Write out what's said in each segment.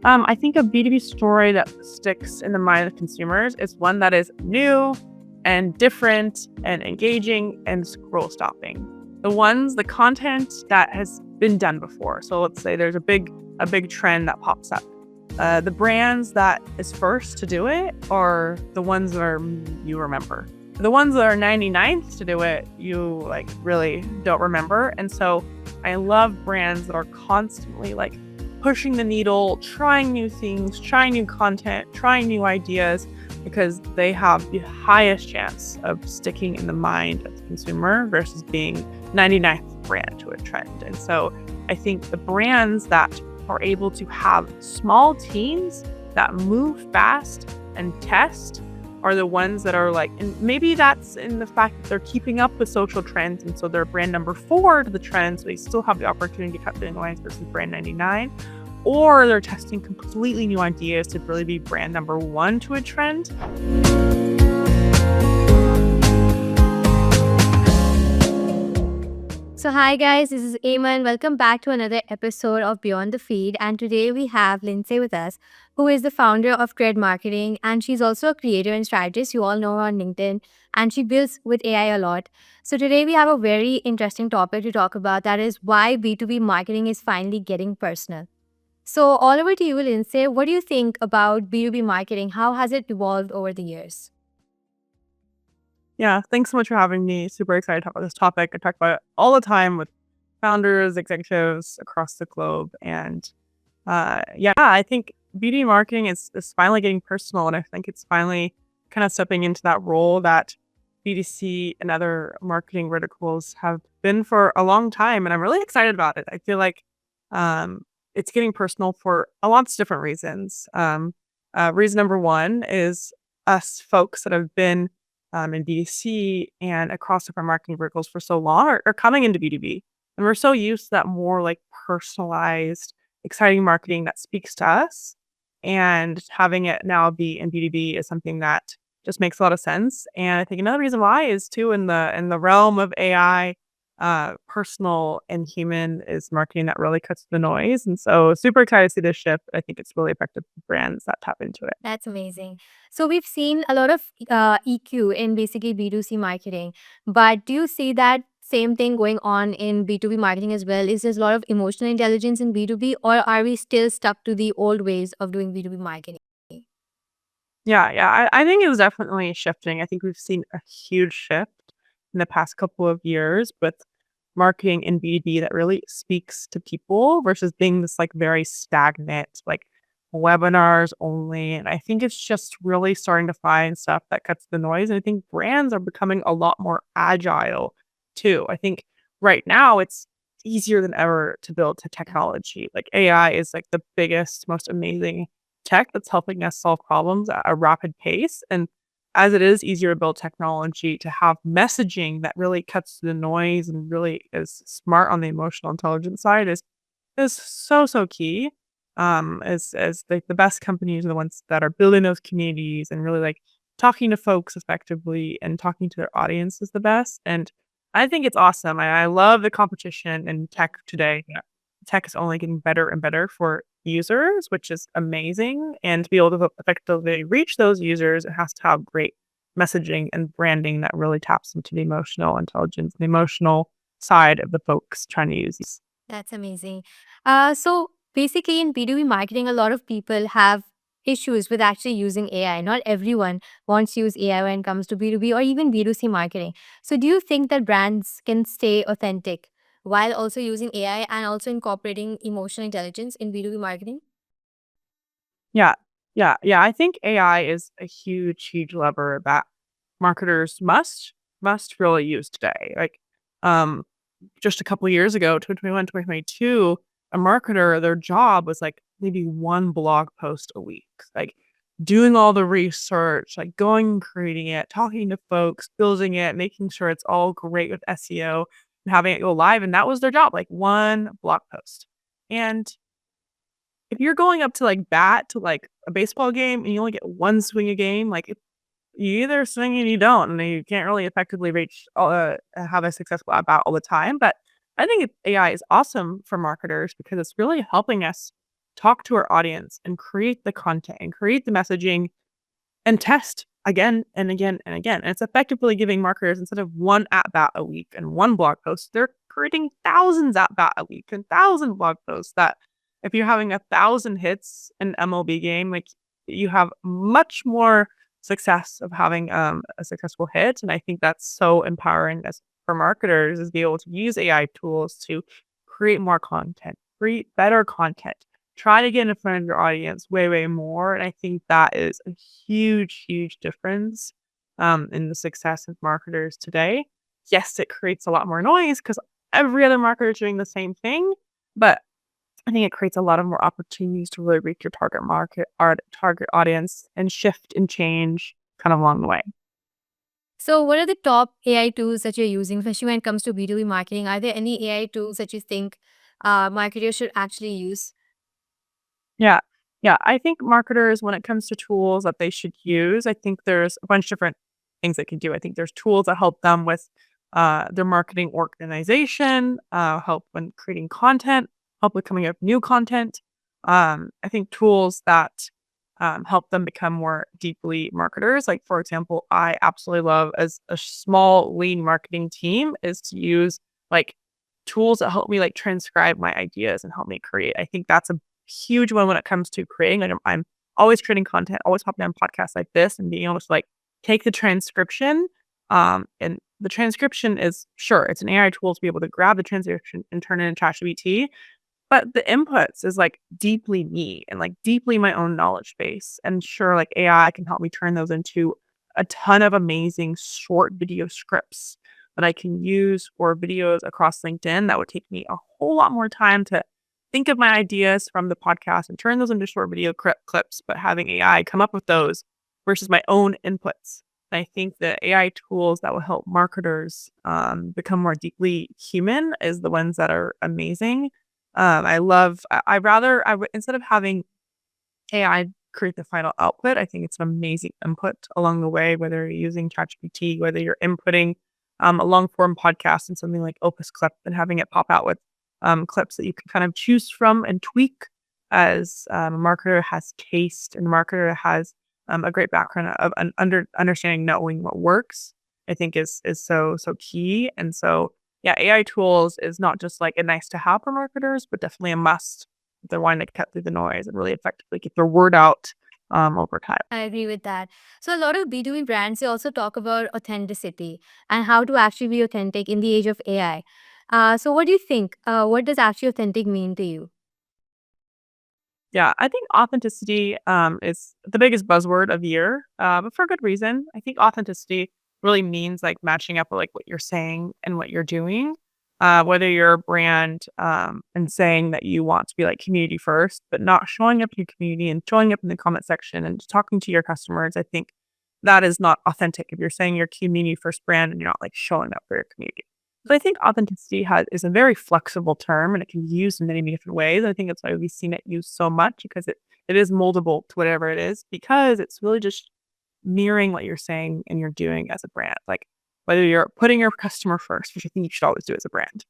I think a B2B story that sticks in the mind of consumers is one that is new and different and engaging and scroll stopping. The content that has been done before. So let's say there's a big trend that pops up. The brands that is first to do it are the ones that you remember. The ones that are 99th to do it, you really don't remember. And so I love brands that are constantly pushing the needle, trying new things, trying new content, trying new ideas, because they have the highest chance of sticking in the mind of the consumer versus being 99th brand to a trend. And so I think the brands that are able to have small teams that move fast and test are the ones that are and maybe that's in the fact that they're keeping up with social trends. And so they're brand number 4 to the trend. So they still have the opportunity to cut the noise versus brand 99. Or they're testing completely new ideas to really be brand number 1 to a trend. So, hi guys, this is Eamon. Welcome back to another episode of Beyond the Feed. And today we have Lindsay with us, who is the founder of Trade Marketing. And she's also a creator and strategist. You all know her on LinkedIn. And she builds with AI a lot. So, today we have a very interesting topic to talk about, that is why B2B marketing is finally getting personal. So, all over to you, Lindsay. What do you think about B2B marketing? How has it evolved over the years? Yeah, thanks so much for having me. Super excited to talk about this topic. I talk about it all the time with founders, executives across the globe. And yeah, I think B2B marketing is finally getting personal. And I think it's finally kind of stepping into that role that B2C and other marketing verticals have been for a long time. And I'm really excited about it. I feel like it's getting personal for a lot of different reasons. Reason number one is us folks that have been in B2C and across different marketing verticals for so long are coming into B2B. And we're so used to that more personalized, exciting marketing that speaks to us. And having it now be in B2B is something that just makes a lot of sense. And I think another reason why is too in the realm of AI, personal and human is marketing that really cuts the noise. And so super excited to see this shift. I think it's really effective for brands that tap into it. That's amazing. So we've seen a lot of EQ in basically B2C marketing, but do you see that same thing going on in B2B marketing as well? Is there a lot of emotional intelligence in B2B, or are we still stuck to the old ways of doing B2B marketing? Yeah. I think it was definitely shifting. I think we've seen a huge shift in the past couple of years with marketing in B2B that really speaks to people versus being this very stagnant, webinars only. And I think it's just really starting to find stuff that cuts the noise. And I think brands are becoming a lot more agile too. I think right now it's easier than ever to build to technology. AI is the biggest, most amazing tech that's helping us solve problems at a rapid pace. And as it is easier to build technology, to have messaging that really cuts through the noise and really is smart on the emotional intelligence side is so key. As the best companies are the ones that are building those communities and really talking to folks effectively and talking to their audience is the best. And I think it's awesome. I love the competition in tech today. Tech is only getting better and better for users, which is amazing. And to be able to effectively reach those users, it has to have great messaging and branding that really taps into the emotional intelligence, the emotional side of the folks trying to use these. That's amazing. So basically, in B2B marketing, a lot of people have issues with actually using AI. Not everyone wants to use AI when it comes to B2B or even B2C marketing. So, do you think that brands can stay authentic while also using AI and also incorporating emotional intelligence in B2B marketing? Yeah. Yeah. I think AI is a huge lever that marketers must really use today. Um, just a couple years ago, 2021, 2022, a marketer, their job was maybe one blog post a week, doing all the research, going and creating it, talking to folks, building it, making sure it's all great with SEO and having it go live. And that was their job, one blog post. And if you're going up to bat to a baseball game and you only get one swing a game, you either swing and you don't, and you can't really effectively reach have a successful at bat all the time. But I think AI is awesome for marketers because it's really helping us talk to our audience and create the content and create the messaging and test again and again and again. And it's effectively giving marketers, instead of one at bat a week and one blog post, they're creating thousands at bat a week and thousand blog posts that if you're having 1,000 hits in MLB game, like you have much more success of having a successful hit. And I think that's so empowering as for marketers is be able to use AI tools to create more content, create better content, try to get in front of your audience way, way more. And I think that is a huge, huge difference in the success of marketers today. Yes, it creates a lot more noise because every other marketer is doing the same thing, but I think it creates a lot of more opportunities to really reach your target market, our target audience, and shift and change kind of along the way. So, what are the top AI tools that you're using, especially when it comes to B2B marketing? Are there any AI tools that you think marketers should actually use? Yeah. Yeah. I think marketers, when it comes to tools that they should use, I think there's a bunch of different things they can do. I think there's tools that help them with their marketing organization, help when creating content, help with coming up with new content. I think tools that help them become more deeply marketers. Like, for example, I absolutely love as a small lean marketing team is to use like tools that help me like transcribe my ideas and help me create. I think that's a huge one when it comes to creating. Like I'm always creating content, always hopping on podcasts like this and being able to like take the transcription. And the transcription is sure it's an AI tool to be able to grab the transcription and turn it into ChatGPT. But the inputs is like deeply me and like deeply my own knowledge base. And sure, like AI can help me turn those into a ton of amazing short video scripts that I can use for videos across LinkedIn. That would take me a whole lot more time to think of my ideas from the podcast and turn those into short video clips, but having AI come up with those versus my own inputs. And I think the AI tools that will help marketers become more deeply human is the ones that are amazing. I love, I rather, instead of having AI create the final output, I think it's an amazing input along the way, whether you're using ChatGPT, whether you're inputting a long form podcast and something like Opus Clip and having it pop out with clips that you can kind of choose from and tweak as a marketer has taste and a marketer has a great background of understanding, knowing what works, I think is so key. And so yeah, AI tools is not just like a nice to have for marketers, but definitely a must if they're wanting to cut through the noise and really effectively get their word out over time. I agree with that. So, a lot of B2B brands, they also talk about authenticity and how to actually be authentic in the age of AI. So, what do you think? What does actually authentic mean to you? Yeah, I think authenticity is the biggest buzzword of the year, but for good reason. I think authenticity really means like matching up with like what you're saying and what you're doing. Whether you're a brand and saying that you want to be like community first, but not showing up in your community and showing up in the comment section and talking to your customers, I think that is not authentic. If you're saying you're a community first brand and you're not like showing up for your community. So I think authenticity is a very flexible term and it can be used in many, many different ways. I think that's why we've seen it used so much because it is moldable to whatever it is because it's really just mirroring what you're saying and you're doing as a brand. Like whether you're putting your customer first, which I think you should always do as a brand,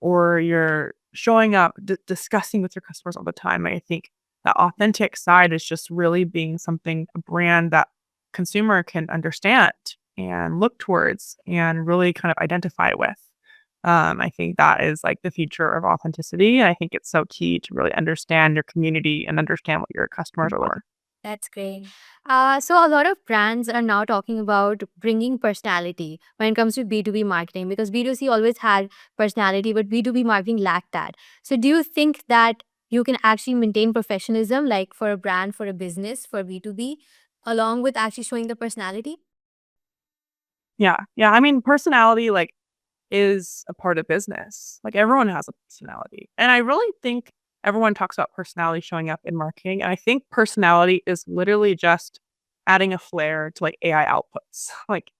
or you're showing up, discussing with your customers all the time. I think the authentic side is just really being something, a brand that consumer can understand and look towards and really kind of identify with. I think that is like the future of authenticity. I think it's so key to really understand your community and understand what your customers are looking. That's great. So a lot of brands are now talking about bringing personality when it comes to B2B marketing because B2C always had personality, but B2B marketing lacked that. So do you think that you can actually maintain professionalism like for a brand, for a business, for B2B, along with actually showing the personality? Yeah, yeah. I mean, personality like is a part of business. Like everyone has a personality, and I really think everyone talks about personality showing up in marketing, and I think personality is literally just adding a flair to like AI outputs. Like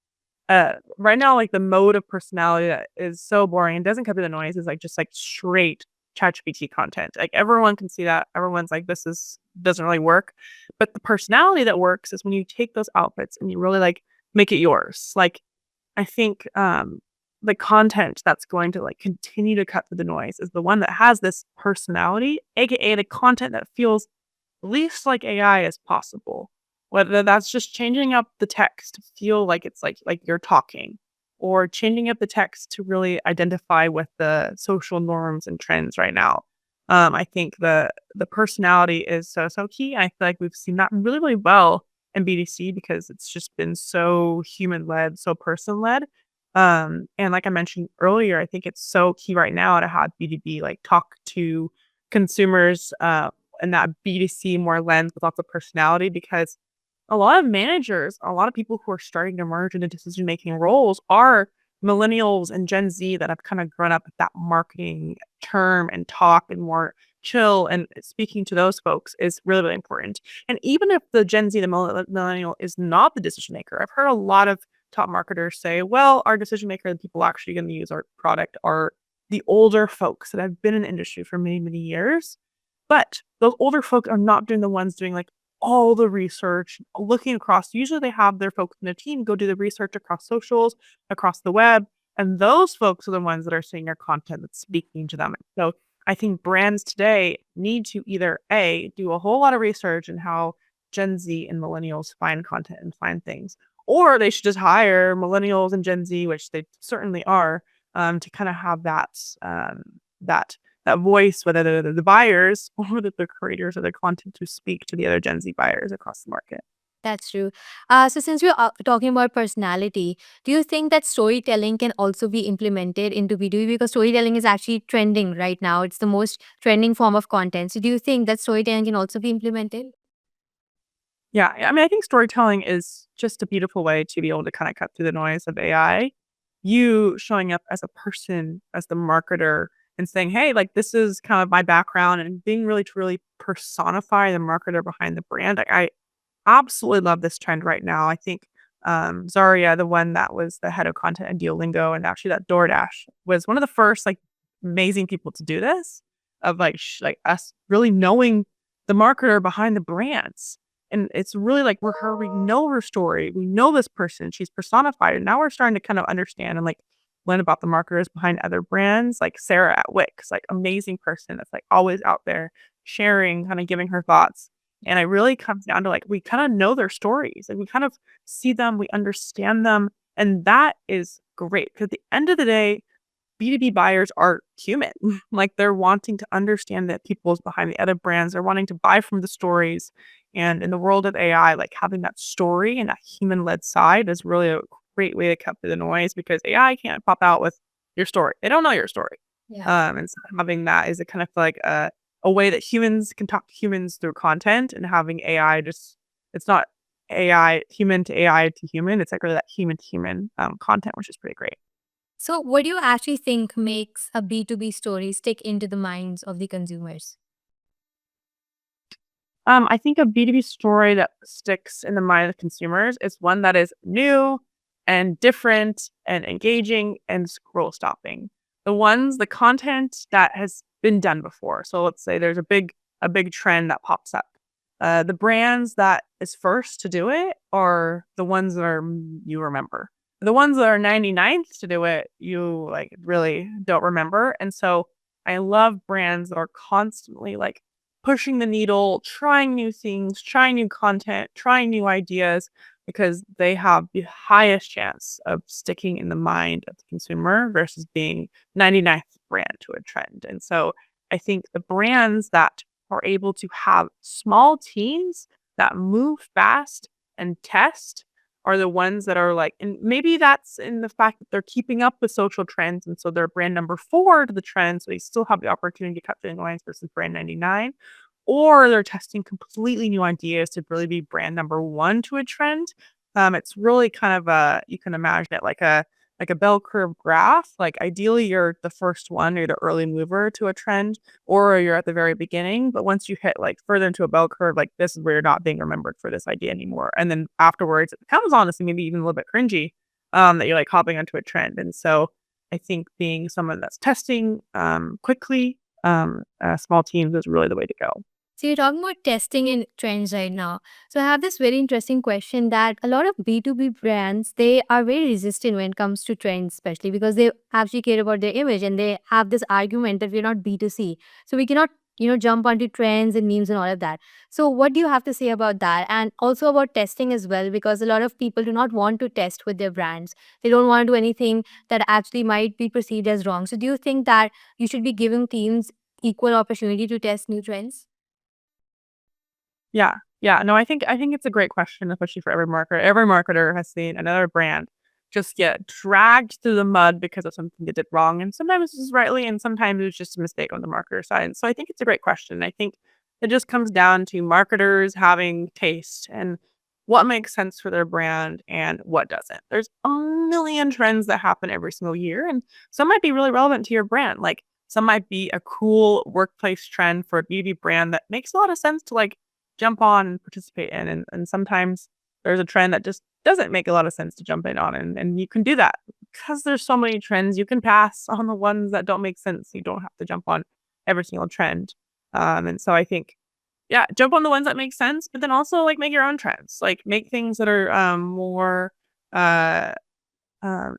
right now, like the mode of personality that is so boring and doesn't cover the noise is like just like straight ChatGPT content. Like everyone can see that. Everyone's like, this is doesn't really work. But the personality that works is when you take those outfits and you really like make it yours. Like I think the content that's going to like continue to cut through the noise is the one that has this personality, aka the content that feels least like AI as possible. Whether that's just changing up the text to feel like it's like you're talking, or changing up the text to really identify with the social norms and trends right now. I think the personality is so key. I feel like we've seen that really well in BDC because it's just been so human led, so person led. And like I mentioned earlier, I think it's so key right now to have B2B like talk to consumers and that B2C more lens with lots of personality because a lot of managers, a lot of people who are starting to emerge into decision making roles are millennials and Gen Z that have kind of grown up with that marketing term and talk and more chill. And speaking to those folks is really important. And even if the Gen Z, the millennial, is not the decision maker, I've heard a lot of top marketers say, well, our decision maker, the people actually going to use our product are the older folks that have been in the industry for many years. But those older folks are not doing the ones doing like all the research, looking across. Usually they have their folks in their team go do the research across socials, across the web. And those folks are the ones that are seeing their content that's speaking to them. So I think brands today need to either A, do a whole lot of research in how Gen Z and millennials find content and find things, or they should just hire millennials and Gen Z, which they certainly are, to kind of have that that voice, whether they're the buyers or the creators of the content to speak to the other Gen Z buyers across the market. That's true. So, since we're talking about personality, do you think that storytelling can also be implemented into B2B? Because storytelling is actually trending right now. It's the most trending form of content. So, do you think that storytelling can also be implemented? Yeah, I mean, I think storytelling is just a beautiful way to be able to kind of cut through the noise of AI. You showing up as a person, as the marketer, and saying, "Hey, like this is kind of my background," and being really to really personify the marketer behind the brand. I absolutely love this trend right now. I think, Zaria, the one that was the head of content at Duolingo and actually that DoorDash, was one of the first, like, amazing people to do this, of, like, like, us really knowing the marketer behind the brands, and it's really, like, we're her we know her story, we know this person, she's personified, and now we're starting to kind of understand and, like, learn about the marketers behind other brands, like Sarah at Wix, like, amazing person that's, like, always out there sharing, kinda giving her thoughts. And it really comes down to, like, we kinda know their stories, like, we kind of see them, we understand them, and that is great. Because at the end of the day, B2B buyers are human. Like, they're wanting to understand the people's behind the other brands, they're wanting to buy from the stories, and in the world of AI, like, having that story and that human-led side is really a great way to cut through the noise because AI can't pop out with your story. They don't know your story. Yeah. And so having that is a kind of like a way that humans can talk to humans through content and having AI just it's not AI human to AI to human. It's like really that human to human content, which is pretty great. So, what do you actually think makes a B2B story stick into the minds of the consumers? I think a B2B story that sticks in the mind of consumers is one that is new and different and engaging and scroll stopping. The content that has been done before. So let's say there's a big trend that pops up. The brands that is first to do it are the ones that are you remember. The ones that are 99th to do it, you like really don't remember. And so I love brands that are constantly like pushing the needle, trying new things, trying new content, trying new ideas because they have the highest chance of sticking in the mind of the consumer versus being 99th brand to a trend. And so I think the brands that are able to have small teams that move fast and test are the ones that are like, and maybe that's in the fact that they're keeping up with social trends. And so they're brand number 4 to the trend. So they still have the opportunity to cut through the lines versus brand 99, or they're testing completely new ideas to really be brand number 1 to a trend. It's really kind of you can imagine it like a bell curve graph. Like ideally you're the first one, you're the early mover to a trend, or you're at the very beginning. But once you hit like further into a bell curve, like this is where you're not being remembered for this idea anymore. And then afterwards it becomes honestly maybe even a little bit cringy, that you're like hopping onto a trend. And so I think being someone that's testing quickly, small teams is really the way to go. So you're talking about testing and trends right now. So I have this very interesting question that a lot of B2B brands, they are very resistant when it comes to trends, especially because they actually care about their image and they have this argument that we're not B2C. So we cannot, jump onto trends and memes and all of that. So what do you have to say about that? And also about testing as well, because a lot of people do not want to test with their brands. They don't want to do anything that actually might be perceived as wrong. So do you think that you should be giving teams equal opportunity to test new trends? Yeah. Yeah. No, I think it's a great question, especially for every marketer. Every marketer has seen another brand just get dragged through the mud because of something they did wrong. And sometimes it's rightly, and sometimes it's just a mistake on the marketer side. And so I think it's a great question. I think it just comes down to marketers having taste and what makes sense for their brand and what doesn't. There's a million trends that happen every single year, and some might be really relevant to your brand. Like some might be a cool workplace trend for a beauty brand that makes a lot of sense to jump on and participate in. And sometimes there's a trend that just doesn't make a lot of sense to jump in on. And you can do that because there's so many trends. You can pass on the ones that don't make sense. You don't have to jump on every single trend. And so I think, yeah, jump on the ones that make sense, but then also make your own trends. Like make things that are more uh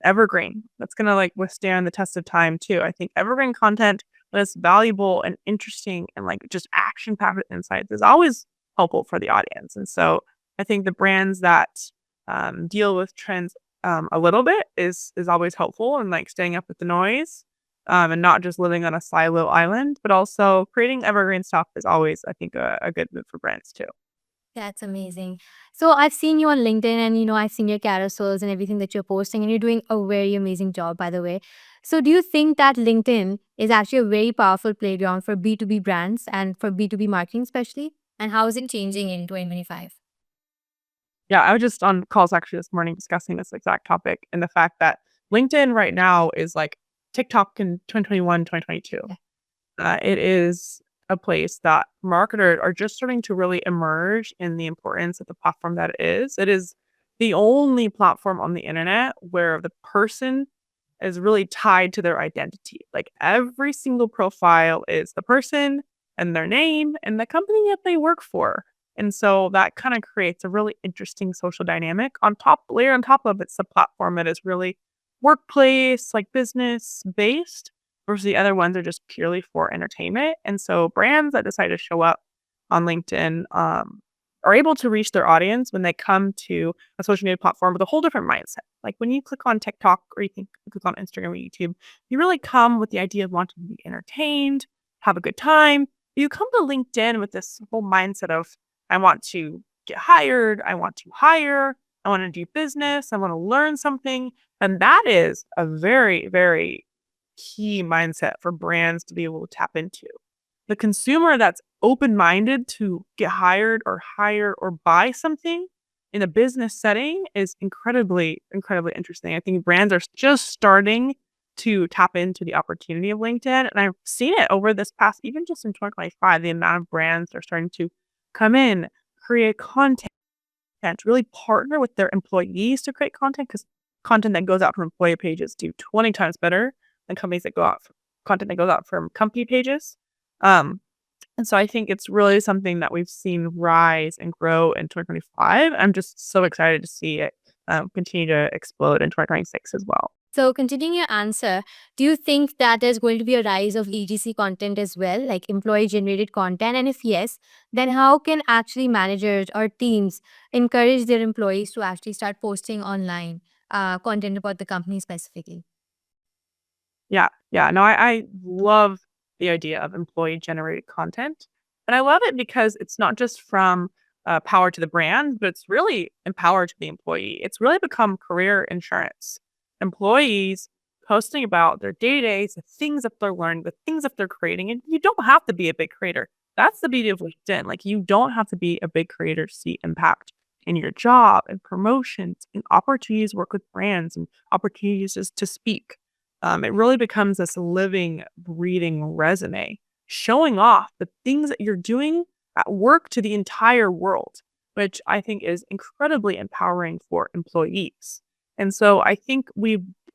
evergreen. That's gonna withstand the test of time too. I think evergreen content that's valuable and interesting and just action packed insights is always helpful for the audience. And so I think the brands that deal with trends a little bit is always helpful and staying up with the noise and not just living on a silo island, but also creating evergreen stuff is always I think a good move for brands too. That's amazing. So I've seen you on LinkedIn and I've seen your carousels and everything that you're posting and you're doing a very amazing job by the way. So do you think that LinkedIn is actually a very powerful playground for B2B brands and for B2B marketing especially? And how is it changing in 2025? Yeah, I was just on calls actually this morning discussing this exact topic and the fact that LinkedIn right now is like TikTok in 2021, 2022. Yeah. It is a place that marketers are just starting to really emerge in the importance of the platform that it is. It is the only platform on the internet where the person is really tied to their identity. Like every single profile is the person and their name and the company that they work for. And so that kind of creates a really interesting social dynamic. Layer on top of it's the platform that is really workplace, business based, versus the other ones are just purely for entertainment. And so brands that decide to show up on LinkedIn are able to reach their audience when they come to a social media platform with a whole different mindset. Like when you click on TikTok or you click on Instagram or YouTube, you really come with the idea of wanting to be entertained, have a good time. You come to LinkedIn with this whole mindset of, I want to get hired, I want to hire, I want to do business, I want to learn something. And that is a very, very key mindset for brands to be able to tap into. The consumer that's open-minded to get hired or hire or buy something in a business setting is incredibly, incredibly interesting. I think brands are just starting to tap into the opportunity of LinkedIn. And I've seen it over this past, even just in 2025, the amount of brands that are starting to come in, create content, really partner with their employees to create content because content that goes out from employee pages do 20 times better than companies that go out from content that goes out from company pages. Um, and so I think it's really something that we've seen rise and grow in 2025. I'm just so excited to see it continue to explode in 2026 as well. So continuing your answer, do you think that there's going to be a rise of EGC content as well, like employee generated content? And if yes, then how can actually managers or teams encourage their employees to actually start posting online content about the company specifically? Yeah, yeah. No, I love the idea of employee generated content. And I love it because it's not just from power to the brand, but it's really empowered to the employee. It's really become career insurance. Employees posting about their day to days, the things that they're learning, the things that they're creating. And you don't have to be a big creator. That's the beauty of LinkedIn. You don't have to be a big creator to see impact in your job and promotions and opportunities to work with brands and opportunities to speak. It really becomes this living, breathing resume, showing off the things that you're doing at work to the entire world, which I think is incredibly empowering for employees. And so I think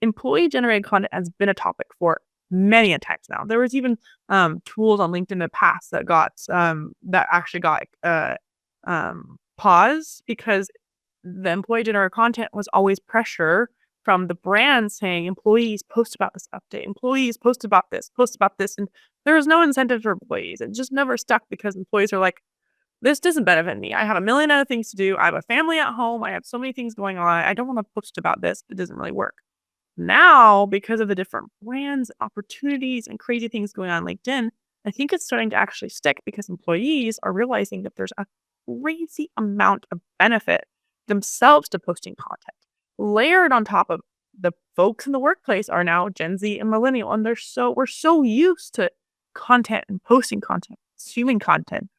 employee generated content has been a topic for many a times now. There was even tools on LinkedIn in the past that actually got pause because the employee generated content was always pressure from the brand saying employees post about this update, employees post about this, and there was no incentive for employees. It just never stuck because employees are like, this doesn't benefit me. I have a million other things to do. I have a family at home. I have so many things going on. I don't want to post about this. It doesn't really work. Now, because of the different brands, opportunities, and crazy things going on LinkedIn, I think it's starting to actually stick because employees are realizing that there's a crazy amount of benefit themselves to posting content. Layered on top of the folks in the workplace are now Gen Z and millennial, and we're so used to content and posting content, consuming content.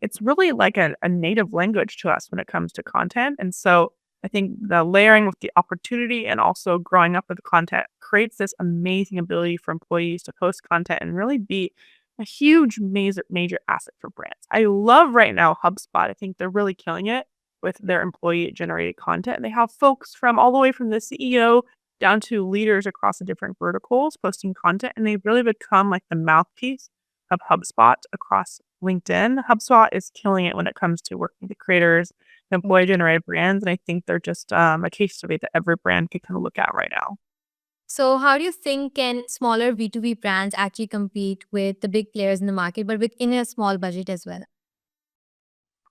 It's really like a native language to us when it comes to content. And so I think the layering with the opportunity and also growing up with the content creates this amazing ability for employees to post content and really be a huge major asset for brands. I love right now HubSpot. I think they're really killing it with their employee generated content. They have folks from all the way from the CEO down to leaders across the different verticals posting content, and they've really become like the mouthpiece of HubSpot across LinkedIn. HubSpot is killing it when it comes to working with creators, employee generated brands. And I think they're just a case study that every brand can kind of look at right now. So, how do you think can smaller B2B brands actually compete with the big players in the market, but within a small budget as well?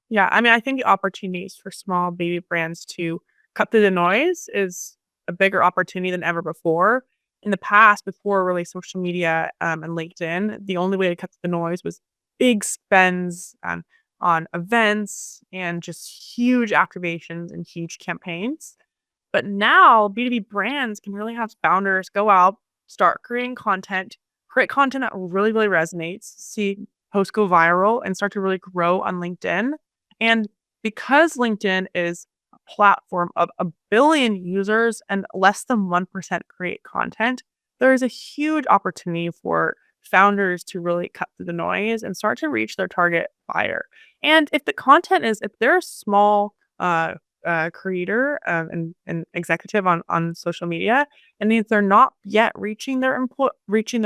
Yeah, I mean, I think the opportunities for small baby brands to cut through the noise is a bigger opportunity than ever before. In the past, before really social media and LinkedIn, the only way to cut through the noise was big spends on events and just huge activations and huge campaigns. But now B2B brands can really have founders go out, start creating content, create content that really resonates, see posts go viral and start to really grow on LinkedIn. And because LinkedIn is a platform of a billion users and less than 1% create content, there is a huge opportunity for founders to really cut through the noise and start to reach their target buyer. And if they're a small creator and executive on social media, and if they're not yet reaching their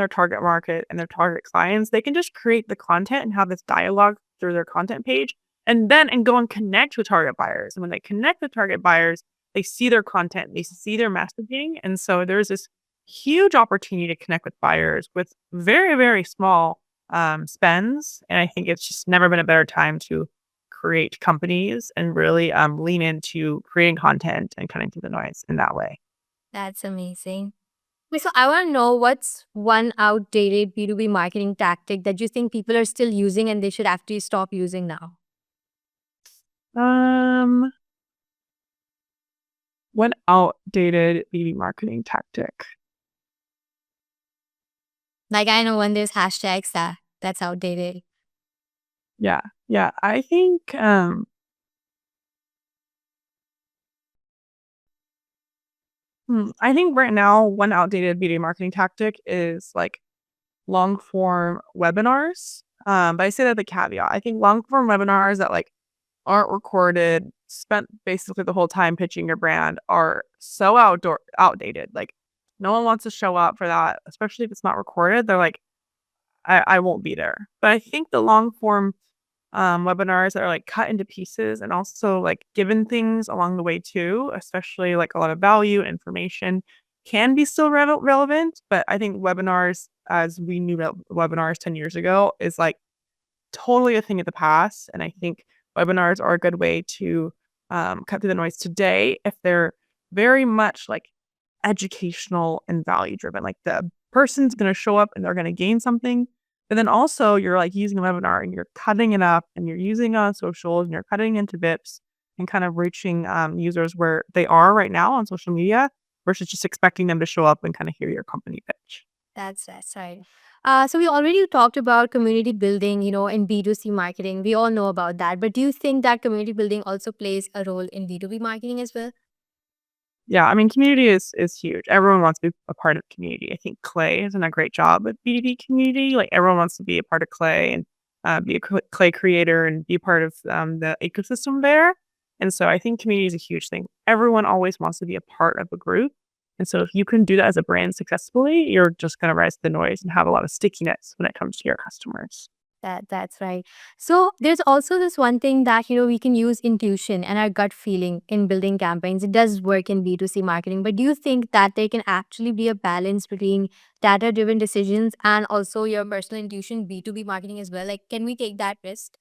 target market and their target clients, they can just create the content and have this dialogue through their content page, and go and connect with target buyers. And when they connect with target buyers, they see their content, they see their messaging, and so there's this huge opportunity to connect with buyers with very small spends. And I think it's just never been a better time to create companies and really lean into creating content and cutting through the noise in that way. That's amazing. Wait, so I want to know what's one outdated B2B marketing tactic that you think people are still using and they should actually stop using now? Um, one outdated BD marketing tactic. Like I know when there's hashtags that's outdated. Yeah, yeah. I think right now one outdated BD marketing tactic is like long form webinars. But I say that with a caveat. I think long form webinars that like aren't recorded, spent basically the whole time pitching your brand are so outdated. Like no one wants to show up for that, especially if it's not recorded. They're like, I won't be there. But I think the long form webinars that are like cut into pieces and also like given things along the way too, especially like a lot of value information can be still relevant. But I think webinars, as we knew webinars 10 years ago, is like totally a thing of the past. And I think webinars are a good way to cut through the noise today if they're very much like educational and value driven. Like the person's going to show up and they're going to gain something. But then also you're like using a webinar and you're cutting it up and you're using on socials and you're cutting into VIPs and kind of reaching users where they are right now on social media versus just expecting them to show up and kind of hear your company pitch. That's right. So we already talked about community building, in B2C marketing. We all know about that. But do you think that community building also plays a role in B2B marketing as well? Yeah, I mean, community is huge. Everyone wants to be a part of the community. I think Clay has done a great job with B2B community. Like everyone wants to be a part of Clay and be a Clay creator and be part of the ecosystem there. And so I think community is a huge thing. Everyone always wants to be a part of a group. And so if you can do that as a brand successfully, you're just going to rise to the noise and have a lot of stickiness when it comes to your customers. That's right. So there's also this one thing that we can use intuition and our gut feeling in building campaigns. It does work in B2C marketing, but do you think that there can actually be a balance between data driven decisions and also your personal intuition B2B marketing as well? Like, can we take that risk?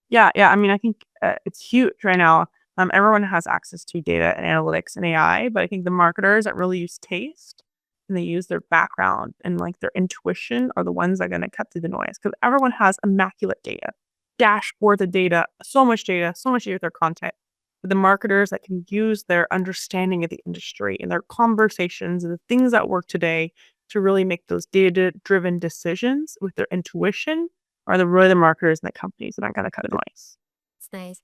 Yeah, yeah. I mean, I think it's huge right now. Everyone has access to data and analytics and AI, but I think the marketers that really use taste and they use their background and like their intuition are the ones that are going to cut through the noise because everyone has immaculate data, dashboards of data, so much data with their content. But the marketers that can use their understanding of the industry and their conversations and the things that work today to really make those data-driven decisions with their intuition are really the marketers and the companies that aren't gonna cut the noise. It's nice.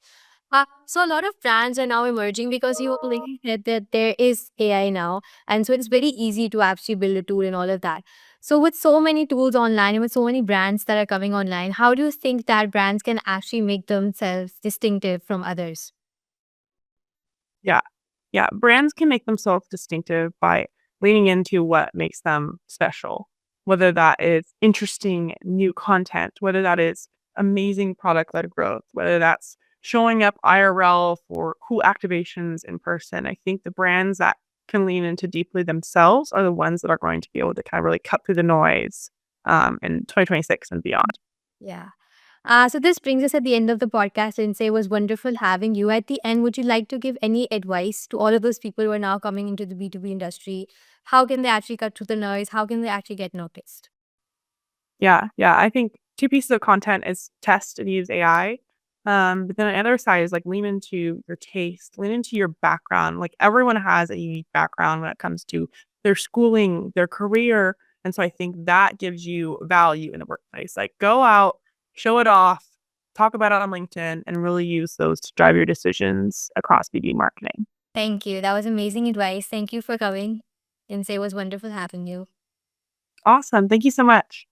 So a lot of brands are now emerging because you like you said that there is AI now, and so it's very easy to actually build a tool and all of that. So with so many tools online and with so many brands that are coming online, how do you think that brands can actually make themselves distinctive from others? Yeah. Yeah, brands can make themselves distinctive by leaning into what makes them special, whether that is interesting new content, whether that is amazing product-led growth, whether that's showing up IRL for cool activations in person. I think the brands that can lean into deeply themselves are the ones that are going to be able to kind of really cut through the noise, in 2026 and beyond. Yeah. So this brings us at the end of the podcast, and say it was wonderful having you. At the end, would you like to give any advice to all of those people who are now coming into the B2B industry? How can they actually cut through the noise? How can they actually get noticed? Yeah, yeah. I think 2 pieces of content is test and use AI. But then the other side is like lean into your taste, lean into your background. Like everyone has a unique background when it comes to their schooling, their career. And so I think that gives you value in the workplace. Like go out, show it off, talk about it on LinkedIn, and really use those to drive your decisions across BD marketing. Thank you. That was amazing advice. Thank you for coming. And say it was wonderful having you. Awesome. Thank you so much.